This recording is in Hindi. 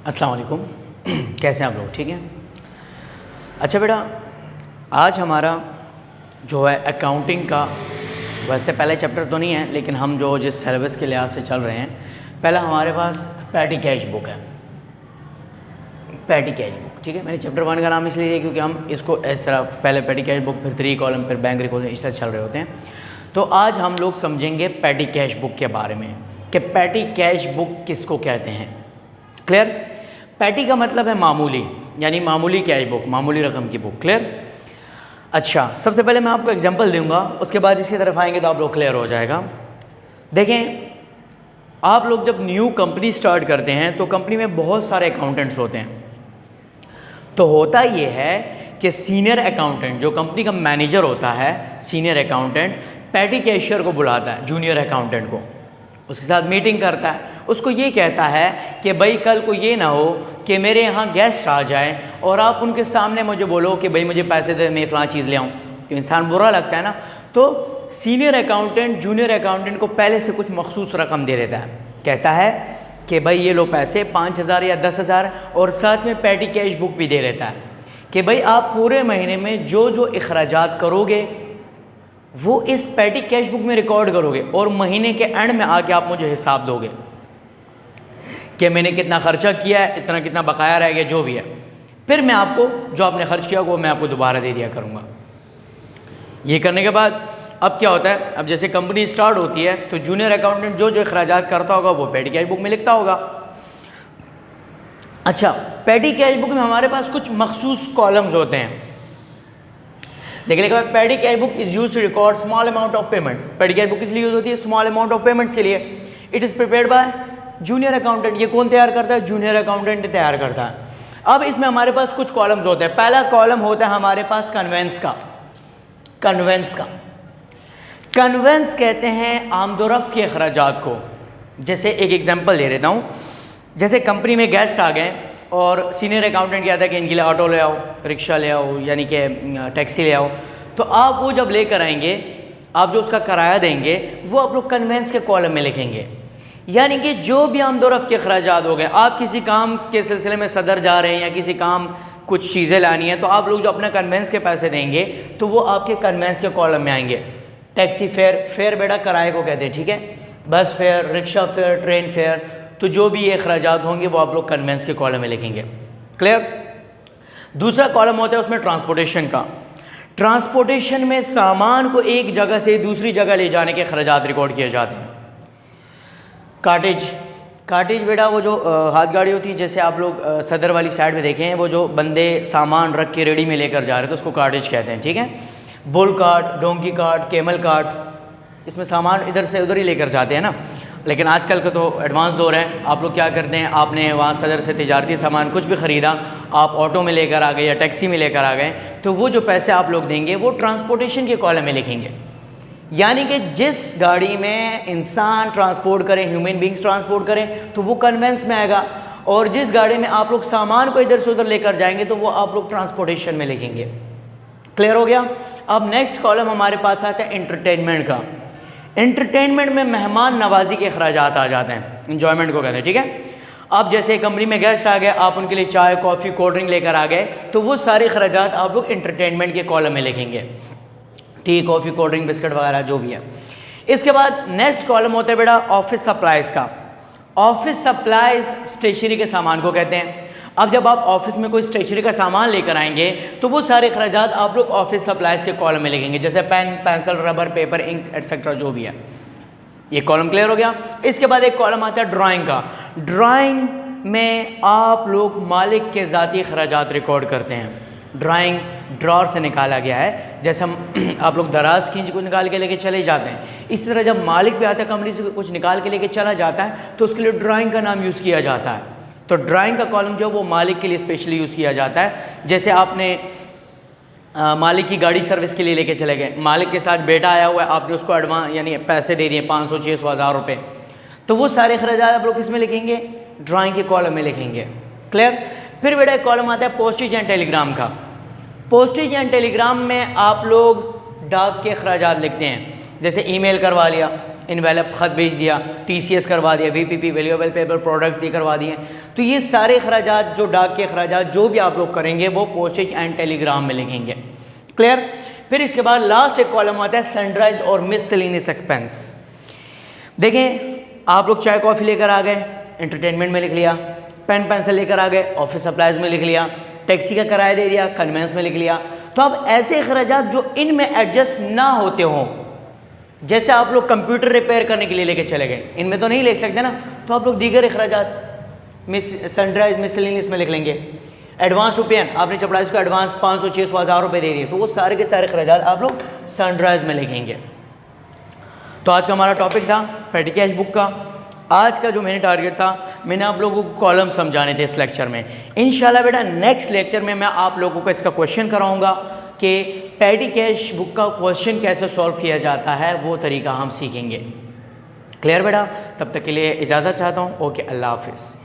अस्सलाम वालेकुम। कैसे हैं आप लोग? ठीक हैं। अच्छा बेटा, आज हमारा जो है अकाउंटिंग का वैसे पहले चैप्टर तो नहीं है, लेकिन हम जो जिस सिलेबस के लिहाज से चल रहे हैं, पहला हमारे पास पैटी कैश बुक है। पैटी कैश बुक, ठीक है। मैंने चैप्टर 1 का नाम इसलिए दिया क्योंकि हम इसको इस तरह पहले पैटी कैश बुक, फिर 3 कॉलम, फिर बैंक रिकॉर्ड, इस तरह चल रहे होते हैं। तो आज हम लोग समझेंगे पैटी कैश बुक के बारे में कि पैटी कैश बुक किसको कहते हैं। क्लियर? पैटी का मतलब है मामूली, यानी मामूली कैश बुक, मामूली रकम की बुक। क्लियर? अच्छा, सबसे पहले मैं आपको एग्जांपल दूंगा, उसके बाद इसकी तरफ आएंगे तो आप लोग क्लियर हो जाएगा। देखें, आप लोग जब न्यू कंपनी स्टार्ट करते हैं तो कंपनी में बहुत सारे अकाउंटेंट्स होते हैं। तो होता ये है कि सीनियर अकाउंटेंट जो कंपनी का मैनेजर होता है, सीनियर अकाउंटेंट पैटी कैशियर को बुलाता है, जूनियर अकाउंटेंट को, उसके साथ मीटिंग करता है, उसको ये कहता है कि भाई कल को ये ना हो कि मेरे यहाँ गेस्ट आ जाए और आप उनके सामने मुझे बोलो कि भाई मुझे पैसे दे, मैं फ़लाँ चीज़ ले आऊँ, तो इंसान बुरा लगता है ना। तो सीनियर अकाउंटेंट जूनियर अकाउंटेंट को पहले से कुछ मखसूस रकम दे देता है, कहता है कि भाई ये लो पैसे 5,000 या 10,000, और साथ में पैटी कैश बुक भी दे देता है कि भाई आप पूरे महीने में जो जो अखराजात करोगे वो इस पैटी कैश बुक में रिकॉर्ड करोगे और महीने के एंड में आके आप मुझे हिसाब दोगे कि मैंने कितना खर्चा किया है, इतना कितना बकाया रह गया, जो भी है। फिर मैं आपको जो आपने खर्च किया वो मैं आपको दोबारा दे दिया करूँगा। ये करने के बाद अब क्या होता है, अब जैसे कंपनी स्टार्ट होती है तो जूनियर अकाउंटेंट जो जो अखराजात करता होगा वो पैटी कैश बुक में लिखता होगा। अच्छा, पैटी कैश बुक में हमारे पास कुछ मखसूस कॉलम्स होते हैं। देख लेगा, petty cash book is use to record small amount of payments. Petty cash book इसलिए यूज होती है स्मॉल अमाउंट ऑफ पेमेंट्स के लिए। It is prepared by junior accountant. ये कौन तैयार करता है? जूनियर अकाउंटेंट तैयार करता है। अब इसमें हमारे पास कुछ कॉलम्स होते हैं। पहला कॉलम होता है हमारे पास कन्वेंस का। कन्वेंस कहते हैं आमदोरफ्त के अखराजात को। जैसे एक एग्जांपल दे देता हूँ, जैसे कंपनी में गेस्ट आ गए और सीनियर अकाउंटेंट कहता है कि इनके लिए ऑटो ले आओ, रिक्शा ले आओ, यानी कि टैक्सी ले आओ। तो आप वो जब लेकर आएंगे, आप जो उसका किराया देंगे वो आप लोग कन्वेंस के कॉलम में लिखेंगे। यानी कि जो भी आमदोरफ्त के अखराजात हो गए, आप किसी काम के सिलसिले में सदर जा रहे हैं या किसी काम कुछ चीज़ें लानी है, तो आप लोग जो अपना कन्वेंस के पैसे देंगे तो वो आपके कन्वेंस के कॉलम में आएंगे। टैक्सी फेयर बेटा किराए को कहते हैं, ठीक है। बस fair, rickshaw fair, train fair, तो जो भी ये अखराजात होंगे वो आप लोग कन्वेंस के कॉलम में लिखेंगे। क्लियर? दूसरा कॉलम होता है उसमें ट्रांसपोर्टेशन का। ट्रांसपोर्टेशन में सामान को एक जगह से दूसरी जगह ले जाने के अखराजात रिकॉर्ड किए जाते हैं। कार्टेज बेटा वो जो हाथ गाड़ी होती है, जैसे आप लोग सदर वाली साइड में देखें, वो जो बंदे सामान रख के रेडी में लेकर जा रहे थे उसको कार्टेज कहते हैं, ठीक है। Bull cart, donkey cart, camel cart, इसमें सामान इधर से उधर ही लेकर जाते हैं ना। लेकिन आजकल का तो एडवांस दौर है। आप लोग क्या करते हैं, आपने वहाँ सदर से तिजारती सामान कुछ भी ख़रीदा, आप ऑटो में लेकर आ गए या टैक्सी में लेकर आ गए, तो वो जो पैसे आप लोग देंगे वो ट्रांसपोर्टेशन के कॉलम में लिखेंगे। यानी कि जिस गाड़ी में इंसान ट्रांसपोर्ट करें, ह्यूमन बींग्स ट्रांसपोर्ट करें, तो वो कन्वेंस में आएगा, और जिस गाड़ी में आप लोग सामान को इधर से उधर लेकर जाएंगे तो वो आप लोग ट्रांसपोर्टेशन में लिखेंगे। क्लियर हो गया? अब नेक्स्ट कॉलम हमारे पास आता है एंटरटेनमेंट का। एंटरटेनमेंट में मेहमान नवाजी के अखराजात आ जाते हैं, इंजॉयमेंट को कहते हैं, ठीक है। अब जैसे कंपनी में गेस्ट आ गए, आप उनके लिए चाय, कॉफ़ी, कोल्ड ड्रिंक लेकर आ गए, तो वो सारे अखराजात आप लोग एंटरटेनमेंट के कॉलम में लिखेंगे। T, coffee, cold drink, biscuit वगैरह जो भी है। इसके बाद नेक्स्ट कॉलम होता है बेटा ऑफिस सप्लाइज़ का। ऑफिस सप्लाइज़ स्टेशनरी के सामान को कहते हैं। अब जब आप ऑफिस में कोई स्टेशनरी का सामान लेकर आएंगे तो वो सारे अखराजात आप लोग ऑफिस सप्लाइज़ के कॉलम में लिखेंगे, जैसे pen, pencil, rubber, paper, ink etcetera जो भी है। ये कॉलम क्लियर हो गया? इसके बाद एक कॉलम आता है ड्राइंग का। ड्राइंग में आप लोग मालिक के ज़ाती अखराजात रिकॉर्ड करते हैं। ड्राइंग ड्रॉर से निकाला गया है, जैसे हम आप लोग दराज खींच को निकाल के लेके चले जाते हैं, इसी तरह जब मालिक भी आता है कंपनी से कुछ निकाल के लेके चला जाता है तो उसके लिए ड्राइंग का नाम यूज़ किया जाता है। तो ड्राइंग का कॉलम जो वो मालिक के लिए स्पेशली यूज़ किया जाता है। जैसे आपने मालिक की गाड़ी सर्विस के लिए लेके चले गए, मालिक के साथ बेटा आया हुआ है, आपने उसको एडवांस यानी पैसे दे दिए 500, 600, 1000 रुपये, तो वो सारे अखराजात आप लोग किस में लिखेंगे? ड्राइंग के कॉलम में लिखेंगे। क्लियर? फिर बेटा एक कॉलम आता है पोस्टेज एंड टेलीग्राम का। पोस्टेज एंड टेलीग्राम में आप लोग डाक के अखराजात लिखते हैं, जैसे ईमेल करवा लिया, इनवेलप ख़त भेज दिया, TCS करवा दिया, VPP वैल्यूएबल पेपर प्रोडक्ट्स ये करवा दिए। तो ये सारे अखराजात जो डाक के अखराजात जो भी आप लोग करेंगे वो पोस्टेज एंड टेलीग्राम में लिखेंगे। क्लियर। फिर इसके बाद लास्ट एक कॉलम आता है सनराइज और मिससेलेनियस एक्सपेंस। देखें आप लोग चाय कॉफ़ी लेकर आ गए, एंटरटेनमेंट में लिख लिया, पेन पेंसिल लेकर आ गए, ऑफिस सप्लाइज में लिख लिया, टैक्सी का किराया दे दिया, कन्वेंस में लिख लिया। तो अब ऐसे अखराजात जो इनमें एडजस्ट ना होते हों, जैसे आप लोग कंप्यूटर रिपेयर करने के लिए लेके चले गए, इनमें तो नहीं ले सकते ना, तो आप लोग दीगर अखराजात सनराइज मिससेलेनियस में लिख लेंगे। एडवांस रुपये आपने चपराइज को एडवांस 500, 600, 1000 रुपये दे दिए, तो वो सारे के सारे अखराजात आप लोग सनराइज में लिखेंगे। तो आज का हमारा टॉपिक था पेटी कैश बुक का। आज का जो मैंने टारगेट था, मैंने आप लोगों को कॉलम समझाने थे इस लेक्चर में। इंशाल्लाह बेटा नेक्स्ट लेक्चर में मैं आप लोगों को इसका क्वेश्चन कराऊंगा कि पेटी कैश बुक का क्वेश्चन कैसे सॉल्व किया जाता है, वो तरीका हम सीखेंगे। क्लियर बेटा। तब तक के लिए इजाज़त चाहता हूँ। ओके, अल्लाह हाफिज़।